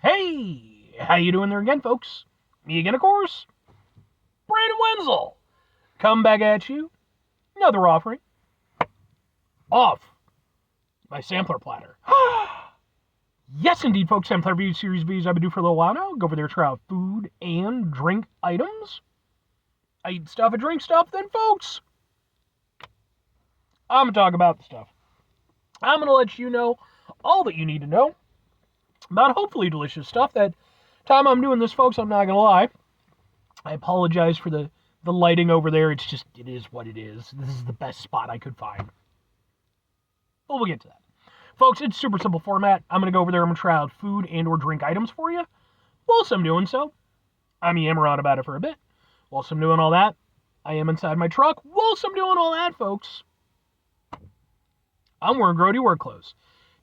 Hey, how you doing there again, folks? Me again, of course. Brandon Wenzel. Come back at you. Another offering. Off my sampler platter. Yes, indeed, folks. Sampler Review Series B's I've been doing for a little while now. Go over there, try out food and drink items. I eat stuff, I drink stuff, then, folks, I'm going to talk about the stuff. I'm going to let you know all that you need to know about hopefully delicious stuff. That time I'm doing this, folks, I'm not going to lie. I apologize for the lighting over there. It is what it is. This is the best spot I could find. But we'll get to that. Folks, it's super simple format. I'm going to go over there. I'm going to try out food and or drink items for you. Whilst I'm doing so, I'm yammering on about it for a bit. Whilst I'm doing all that, I am inside my truck. Whilst I'm doing all that, folks, I'm wearing grody work clothes.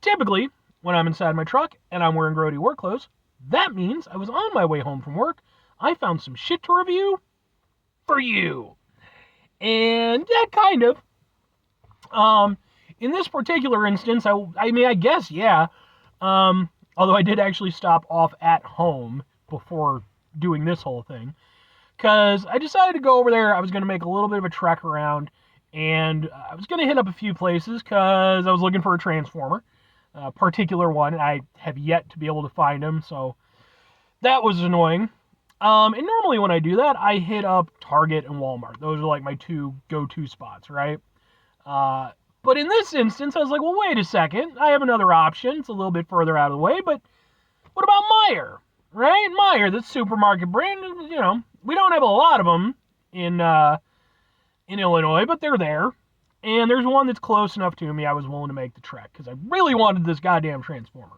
Typically, when I'm inside my truck and I'm wearing grody work clothes, that means I was on my way home from work. I found some shit to review for you. And yeah, kind of. In this particular instance, I guess, yeah. Although I did actually stop off at home before doing this whole thing. Because I decided to go over there. I was going to make a little bit of a trek around. And I was going to hit up a few places because I was looking for a Transformer. A particular one. I have yet to be able to find them. So that was annoying. And normally when I do that, I hit up Target and Walmart. Those are like my two go-to spots, right? But in this instance, I was like, well, wait a second. I have another option. It's a little bit further out of the way, but what about Meijer, right? Meijer, the supermarket brand, you know, we don't have a lot of them in Illinois, but they're there. And there's one that's close enough to me I was willing to make the trek because I really wanted this goddamn Transformer.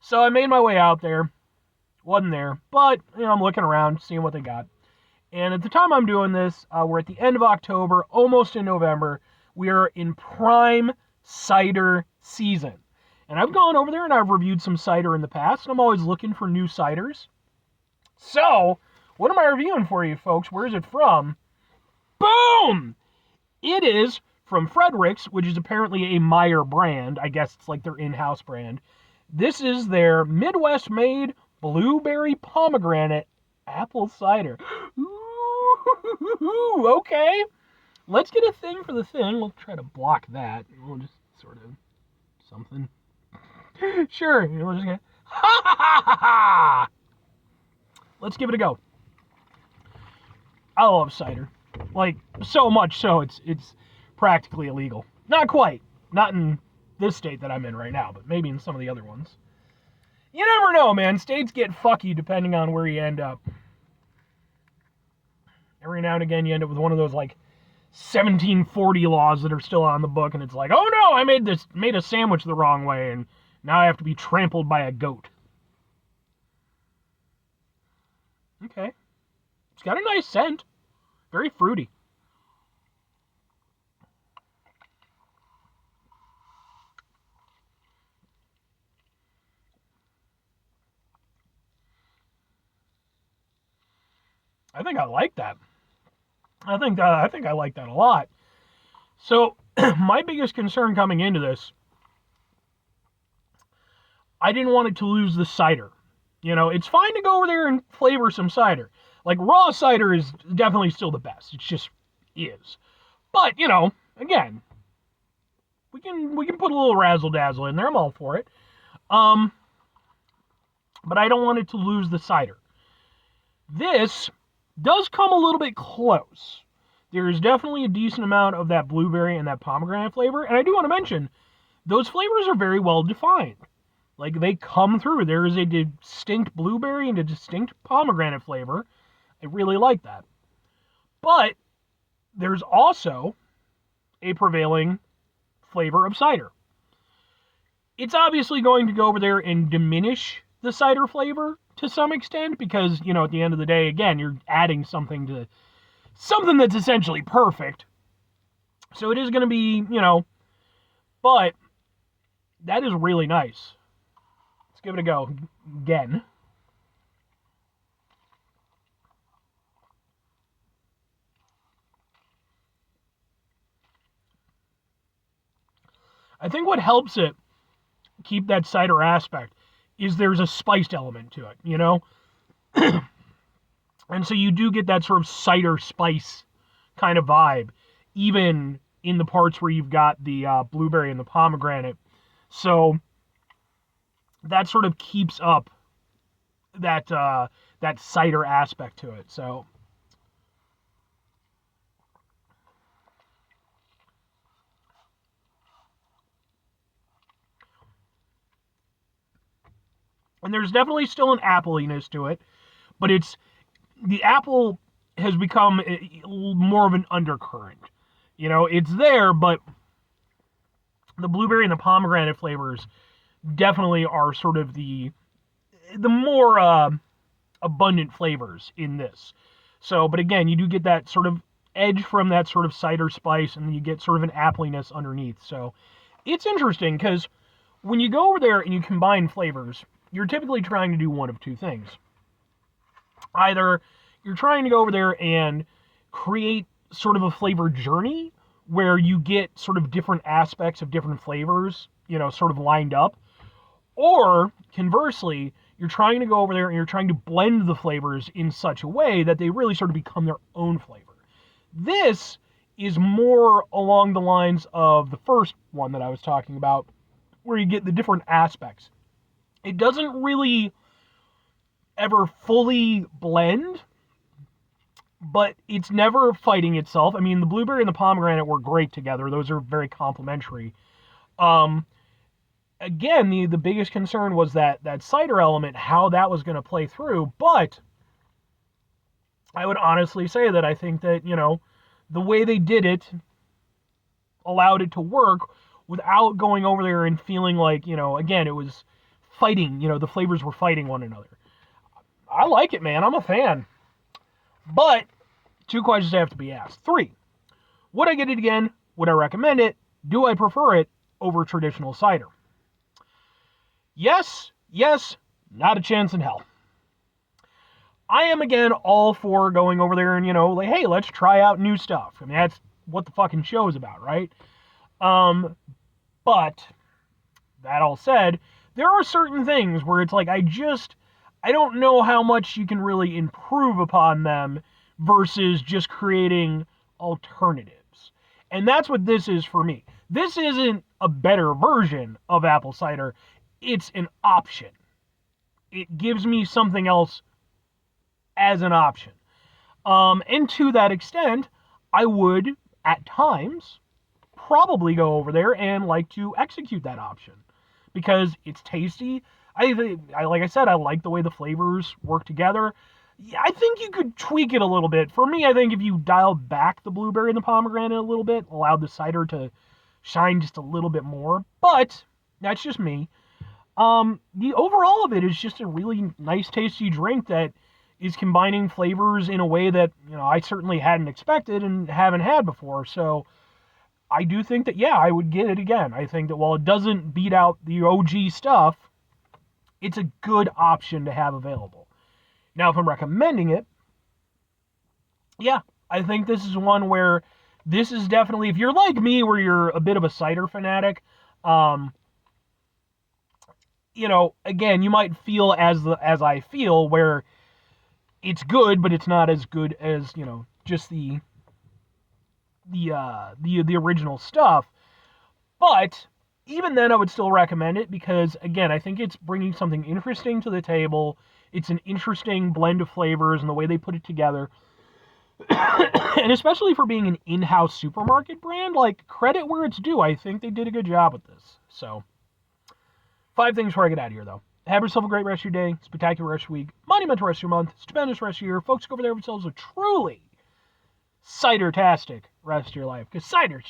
So I made my way out there. Wasn't there, but you know, I'm looking around, seeing what they got. And at the time I'm doing this, we're at the end of October, almost in November. We are in prime cider season. And I've gone over there and I've reviewed some cider in the past, and I'm always looking for new ciders. So, what am I reviewing for you, folks? Where is it from? Boom! It is from Frederik's, which is apparently a Meijer brand. I guess it's like their in-house brand. This is their Midwest-made blueberry pomegranate apple cider. Ooh, okay. Let's get a thing for the thing. We'll try to block that. We'll just sort of something. Sure. We'll just get. Ha ha ha ha ha! Let's give it a go. I love cider. Like, so much so it's practically illegal. Not quite. Not in this state that I'm in right now, but maybe in some of the other ones. You never know, man. States get fucky depending on where you end up. Every now and again, you end up with one of those, like, 1740 laws that are still on the book, and it's like, oh no, I made a sandwich the wrong way, and now I have to be trampled by a goat. Okay. It's got a nice scent. Very fruity. I think I like that. I think I like that a lot. So, my biggest concern coming into this, I didn't want it to lose the cider. You know, it's fine to go over there and flavor some cider. Like, raw cider is definitely still the best. It just is. But, you know, again, we can put a little razzle dazzle in there. I'm all for it. But I don't want it to lose the cider. This does come a little bit close. There's definitely a decent amount of that blueberry and that pomegranate flavor. And I do want to mention, those flavors are very well defined. Like, they come through. There is a distinct blueberry and a distinct pomegranate flavor. I really like that. But there's also a prevailing flavor of cider. It's obviously going to go over there and diminish the cider flavor to some extent because, you know, at the end of the day, again, you're adding something that's essentially perfect. So it is going to be, you know, but that is really nice. Let's give it a go again. I think what helps it keep that cider aspect is there's a spiced element to it, you know? And so you do get that sort of cider spice kind of vibe, even in the parts where you've got the blueberry and the pomegranate. So that sort of keeps up that that cider aspect to it. So and there's definitely still an appliness to it, but it's the apple has become more of an undercurrent. You know, it's there, but the blueberry and the pomegranate flavors definitely are sort of the more abundant flavors in this. So, but again, you do get that sort of edge from that sort of cider spice, and you get sort of an appliness underneath. So, it's interesting because when you go over there and you combine flavors, you're typically trying to do one of two things. Either you're trying to go over there and create sort of a flavor journey where you get sort of different aspects of different flavors, you know, sort of lined up. Or conversely, you're trying to go over there and you're trying to blend the flavors in such a way that they really sort of become their own flavor. This is more along the lines of the first one that I was talking about, where you get the different aspects. It doesn't really ever fully blend, but it's never fighting itself. I mean, the blueberry and the pomegranate were great together. Those are very complementary. Again, the biggest concern was that cider element, how that was going to play through. But I would honestly say that I think that, you know, the way they did it allowed it to work without going over there and feeling like, you know, again, it was fighting, you know, the flavors were fighting one another. I like it, man. I'm a fan. But 2 questions have to be asked. 3, would I get it again? Would I recommend it? Do I prefer it over traditional cider? Yes, not a chance in hell. I am, again, all for going over there and, you know, like, hey, let's try out new stuff. I mean, that's what the fucking show is about, right? But, that all said, there are certain things where it's like, I don't know how much you can really improve upon them versus just creating alternatives. And that's what this is for me. This isn't a better version of apple cider. It's an option. It gives me something else as an option. And to that extent, I would, at times, probably go over there and like to execute that option. Because it's tasty. Like I said, I like the way the flavors work together. Yeah, I think you could tweak it a little bit. For me, I think if you dialed back the blueberry and the pomegranate a little bit, allowed the cider to shine just a little bit more. But that's just me. The overall of it is just a really nice, tasty drink that is combining flavors in a way that, you know, I certainly hadn't expected and haven't had before. So I do think that, yeah, I would get it again. I think that while it doesn't beat out the OG stuff, it's a good option to have available. Now, if I'm recommending it, yeah, I think this is one where this is definitely, if you're like me, where you're a bit of a cider fanatic, you know, again, you might feel as I feel, where it's good, but it's not as good as, you know, just the original stuff. But even then, I would still recommend it because, again, I think it's bringing something interesting to the table. It's an interesting blend of flavors and the way they put it together. And especially for being an in-house supermarket brand, like, credit where it's due. I think they did a good job with this. So, 5 things before I get out of here, though. Have yourself a great rest of your day, spectacular rest of your week, monumental rest of your month, stupendous rest of your year. Folks, go over there have yourselves a truly cider-tastic rest of your life. Because cider,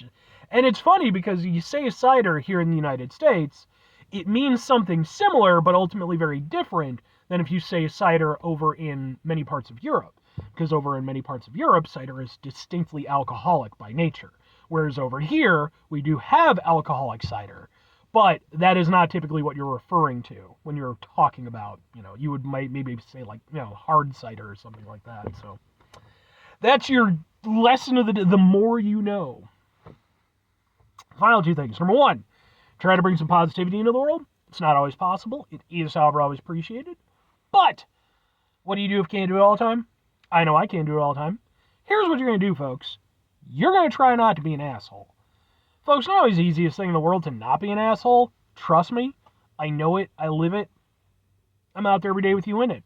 and it's funny because you say cider here in the United States, it means something similar, but ultimately very different than if you say cider over in many parts of Europe. Because over in many parts of Europe, cider is distinctly alcoholic by nature. Whereas over here, we do have alcoholic cider. But that is not typically what you're referring to when you're talking about, you know, you would maybe say like, you know, hard cider or something like that. So that's your lesson of the more you know. Final 2 things. Number 1, try to bring some positivity into the world. It's not always possible. It is, however, always appreciated. But what do you do if you can't do it all the time? I know I can't do it all the time. Here's what you're going to do, folks. You're going to try not to be an asshole. Folks, not always the easiest thing in the world to not be an asshole. Trust me. I know it. I live it. I'm out there every day with you in it.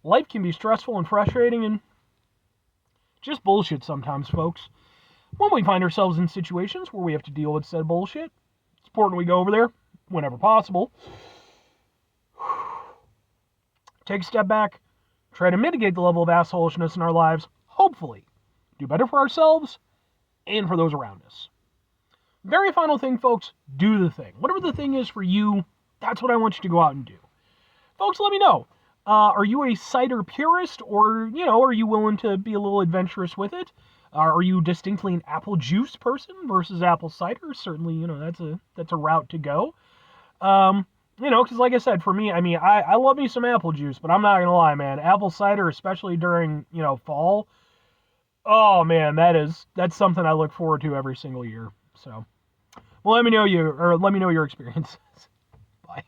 Life can be stressful and frustrating and just bullshit sometimes, folks. When we find ourselves in situations where we have to deal with said bullshit, it's important we go over there whenever possible. Take a step back, try to mitigate the level of assholishness in our lives, hopefully do better for ourselves and for those around us. Very final thing, folks, do the thing. Whatever the thing is for you, that's what I want you to go out and do. Folks, let me know. Are you a cider purist, or, are you willing to be a little adventurous with it? Are you distinctly an apple juice person versus apple cider? Certainly, that's a route to go. Because like I said, for me, I love me some apple juice, but I'm not going to lie, man. Apple cider, especially during, fall, oh, man, that's something I look forward to every single year. So, well, let me know your experiences. Bye.